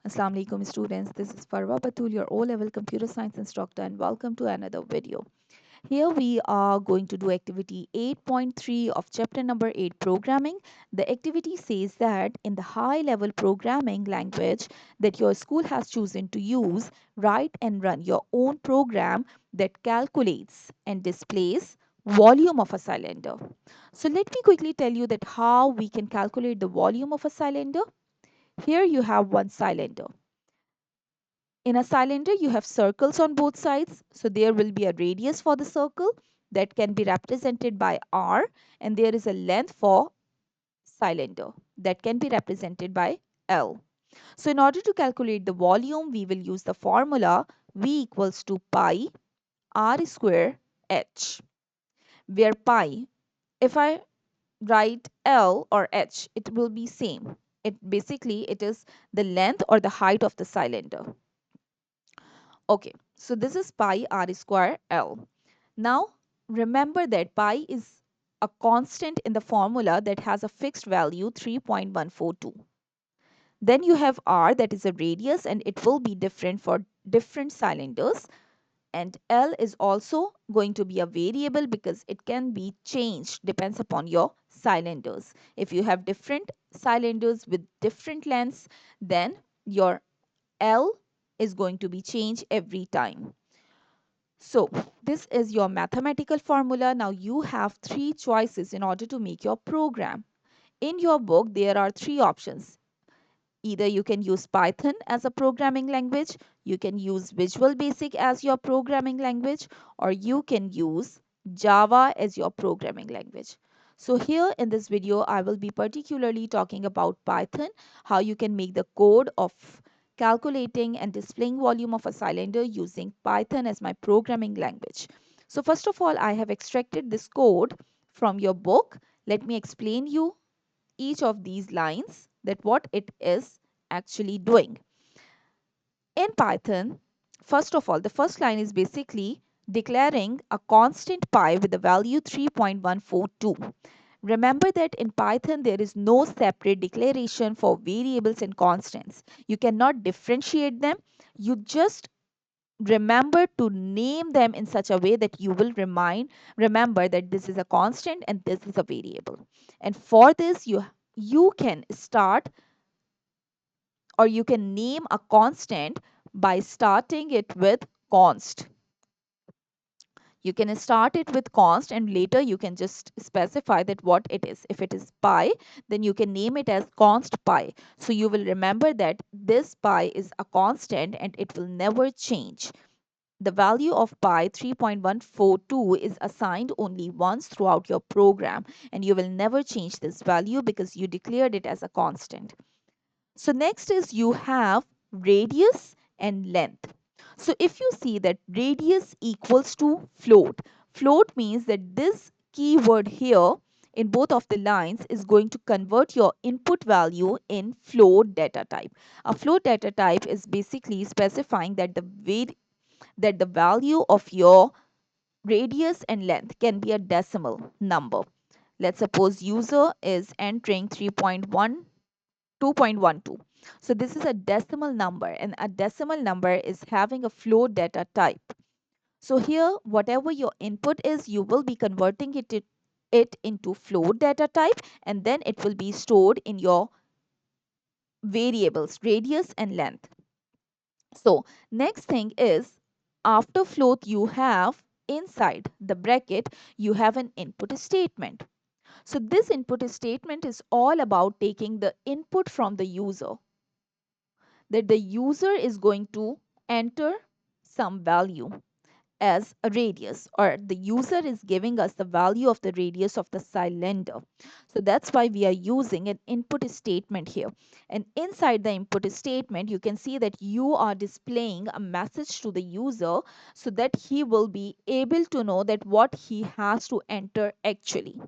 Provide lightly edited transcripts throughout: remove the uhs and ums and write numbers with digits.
Assalamu alaikum students, this is Farwa Batul, your O-level computer science instructor, and welcome to another video. Here we are going to do activity 8.3 of chapter number 8 programming. The activity says that in the high level programming language that your school has chosen to use, write and run your own program that calculates and displays volume of a cylinder. So let me quickly tell you that how we can calculate the volume of a cylinder. Here you have one cylinder. In a cylinder, you have circles on both sides. So there will be a radius for the circle that can be represented by R, and there is a length for cylinder that can be represented by L. So in order to calculate the volume, we will use the formula V equals to pi R square H, where pi, if I write L or H, it will be same. It is the length or the height of the cylinder. Okay, so this is pi r square L. Now, remember that pi is a constant in the formula that has a fixed value 3.142. Then you have r, that is a radius, and it will be different for different cylinders. And L is also going to be a variable because it can be changed, depends upon your cylinders. If you have different cylinders with different lengths, then your L is going to be changed every time. So this is your mathematical formula. Now you have three choices in order to make your program. In your book, there are three options. Either you can use Python as a programming language, you can use Visual Basic as your programming language, or you can use Java as your programming language. So here in this video, I will be particularly talking about Python, how you can make the code of calculating and displaying volume of a cylinder using Python as my programming language. So first of all, I have extracted this code from your book. Let me explain you each of these lines that what it is actually doing. In Python, first of all, the first line is basically declaring a constant pi with the value 3.142. Remember that in Python, there is no separate declaration for variables and constants. You cannot differentiate them. You just remember to name them in such a way that you will remember that this is a constant and this is a variable. And for this, you can start, or you can name a constant by starting it with const. You can start it with const and later you can just specify that what it is. If it is pi, then you can name it as const pi. So you will remember that this pi is a constant and it will never change. The value of pi 3.142 is assigned only once throughout your program, and you will never change this value because you declared it as a constant. So next is you have radius and length. So if you see that radius equals to float, float means that this keyword here in both of the lines is going to convert your input value in float data type. A float data type is basically specifying that the value of your radius and length can be a decimal number. Let's suppose user is entering 2.12. So this is a decimal number, and a decimal number is having a float data type. So here, whatever your input is, you will be converting it into float data type, and then it will be stored in your variables, radius and length. So next thing is, after float you have inside the bracket, you have an input statement. So this input statement is all about taking the input from the user, that the user is going to enter some value as a radius, or the user is giving us the value of the radius of the cylinder. So that's why we are using an input statement here. And inside the input statement, you can see that you are displaying a message to the user so that he will be able to know that what he has to enter actually.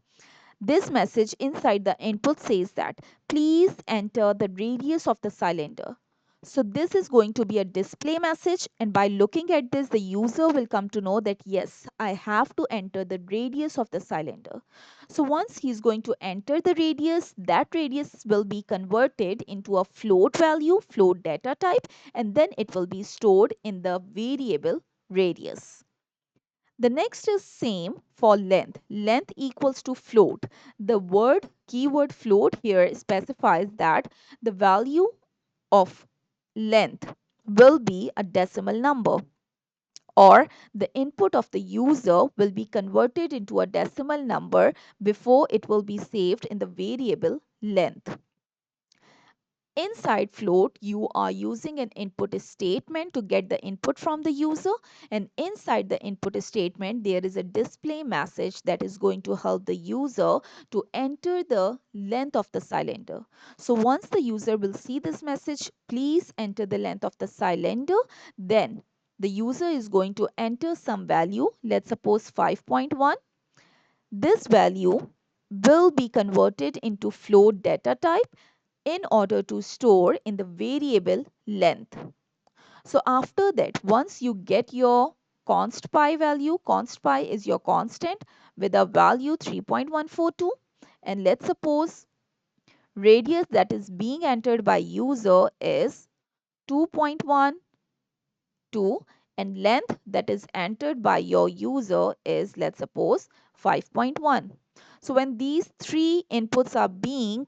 This message inside the input says that please enter the radius of the cylinder. So this is going to be a display message, and by looking at this, the user will come to know that yes, I have to enter the radius of the cylinder. So once he's going to enter the radius, that radius will be converted into a float value, float data type, and then it will be stored in the variable radius. The next is same for length. Length equals to float. The keyword float here specifies that the value of length will be a decimal number, or the input of the user will be converted into a decimal number before it will be saved in the variable length. Inside float, you are using an input statement to get the input from the user, and inside the input statement there is a display message that is going to help the user to enter the length of the cylinder. So once the user will see this message, please enter the length of the cylinder, then the user is going to enter some value, let's suppose 5.1. This value will be converted into float data type in order to store in the variable length. So after that, once you get your const pi value, const pi is your constant with a value 3.142, and let's suppose radius that is being entered by user is 2.12, and length that is entered by your user is, let's suppose, 5.1. So when these three inputs are being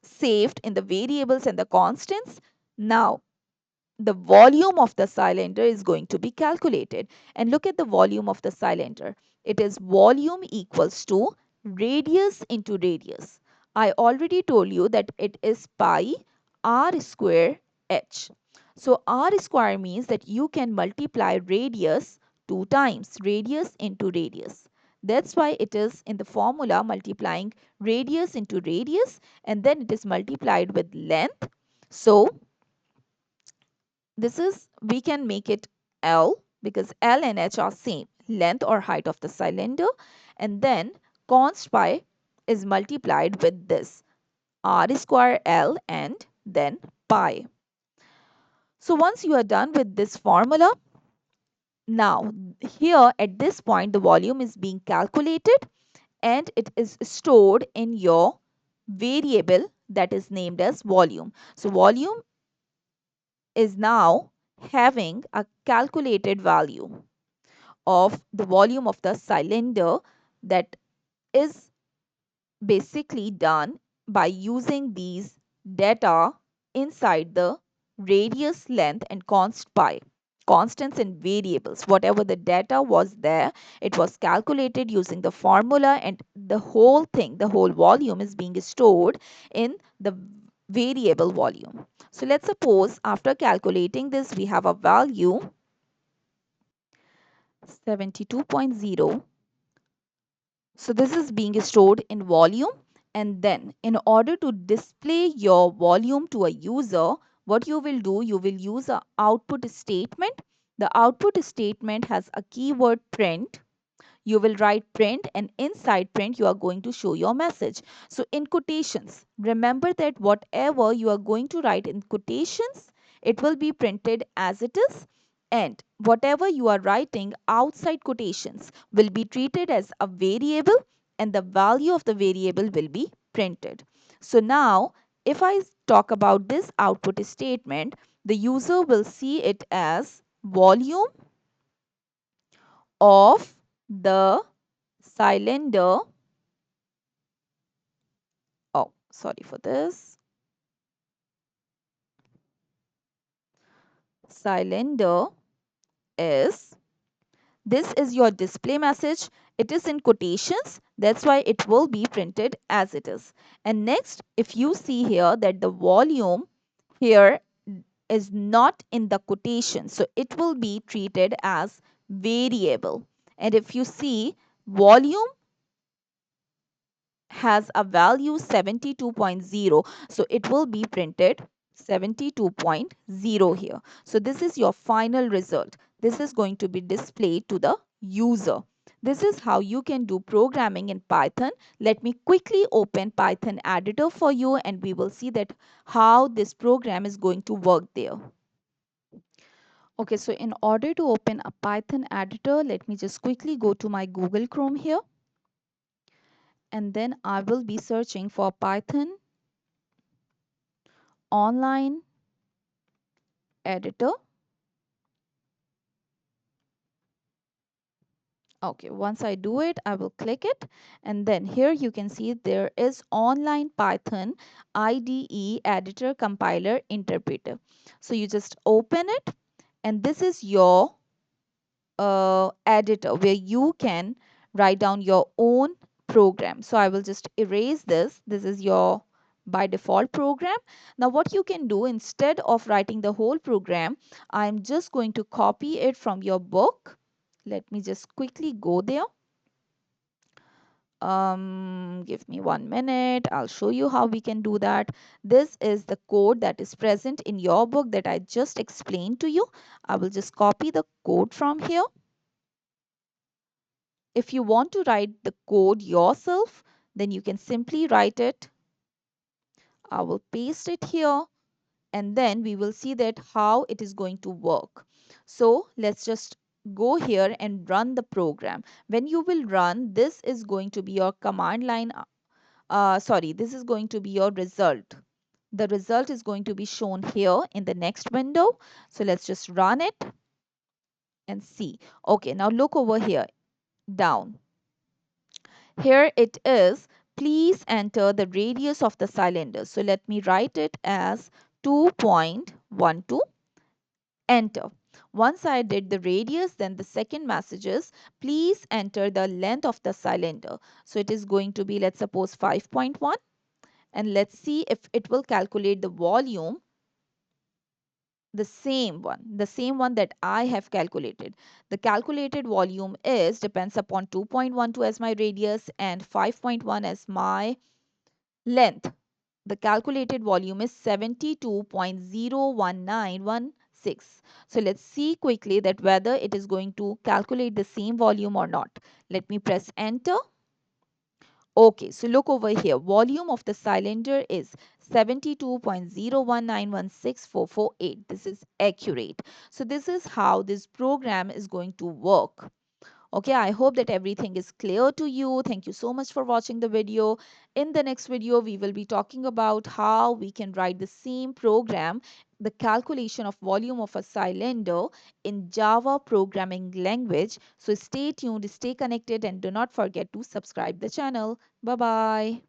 saved in the variables and the constants, now the volume of the cylinder is going to be calculated. And look at the volume of the cylinder. It is volume equals to radius into radius. I already told you that it is pi r square h. So r square means that you can multiply radius two times, radius into radius. That's why it is in the formula multiplying radius into radius, and then it is multiplied with length. So this is, we can make it L because L and H are same, length or height of the cylinder, and then const pi is multiplied with this r square L and then pi. So once you are done with this formula, now here at this point the volume is being calculated and it is stored in your variable that is named as volume. So volume is now having a calculated value of the volume of the cylinder that is basically done by using these data inside the radius, length and const pi, constants and variables. Whatever the data was there, it was calculated using the formula, and the whole thing, the whole volume is being stored in the variable volume. So let's suppose after calculating this, we have a value 72.0. So this is being stored in volume, and then in order to display your volume to a user, what you will do, you will use a output statement. The output statement has a keyword print. You will write print, and inside print you are going to show your message. So in quotations, remember that whatever you are going to write in quotations, it will be printed as it is, and whatever you are writing outside quotations will be treated as a variable, and the value of the variable will be printed. So now if I talk about this output statement, the user will see it as volume of the cylinder. Oh, sorry for this. Cylinder is, this is your display message. It is in quotations. That's why it will be printed as it is. And next, if you see here that the volume here is not in the quotation, so it will be treated as variable. And if you see, volume has a value 72.0, so it will be printed 72.0 here. So this is your final result. This is going to be displayed to the user. This is how you can do programming in Python. Let me quickly open Python editor for you and we will see that how this program is going to work there. Okay, so in order to open a Python editor, let me just quickly go to my Google Chrome here, and then I will be searching for Python online editor. Okay, once I do it, I will click it, and then here you can see there is online Python IDE editor compiler interpreter. So you just open it, and this is your editor where you can write down your own program. So I will just erase this. This is your by default program. Now what you can do, instead of writing the whole program, I'm just going to copy it from your book. Let me just quickly go there. Give me 1 minute. I'll show you how we can do that. This is the code that is present in your book that I just explained to you. I will just copy the code from here. If you want to write the code yourself, then you can simply write it. I will paste it here, and then we will see that how it is going to work. So let's just go here and run the program. When you will run, this is going to be your command line. This is going to be your result. The result is going to be shown here in the next window. So let's just run it and see. Okay, now look over here down. Here it is. Please enter the radius of the cylinder. So let me write it as 2.12. Enter. Once I did the radius, then the second message is please enter the length of the cylinder. So it is going to be, let's suppose, 5.1. And let's see if it will calculate the volume, the same one that I have calculated. The calculated volume is depends upon 2.12 as my radius and 5.1 as my length. The calculated volume is 72.01916. So let's see quickly that whether it is going to calculate the same volume or not. Let me press enter. Okay, so look over here. Volume of the cylinder is 72.01916,448. This is accurate. So this is how this program is going to work. Okay, I hope that everything is clear to you. Thank you so much for watching the video. In the next video, we will be talking about how we can write the same program, the calculation of volume of a cylinder in Java programming language. So stay tuned, stay connected, and do not forget to subscribe the channel. Bye bye.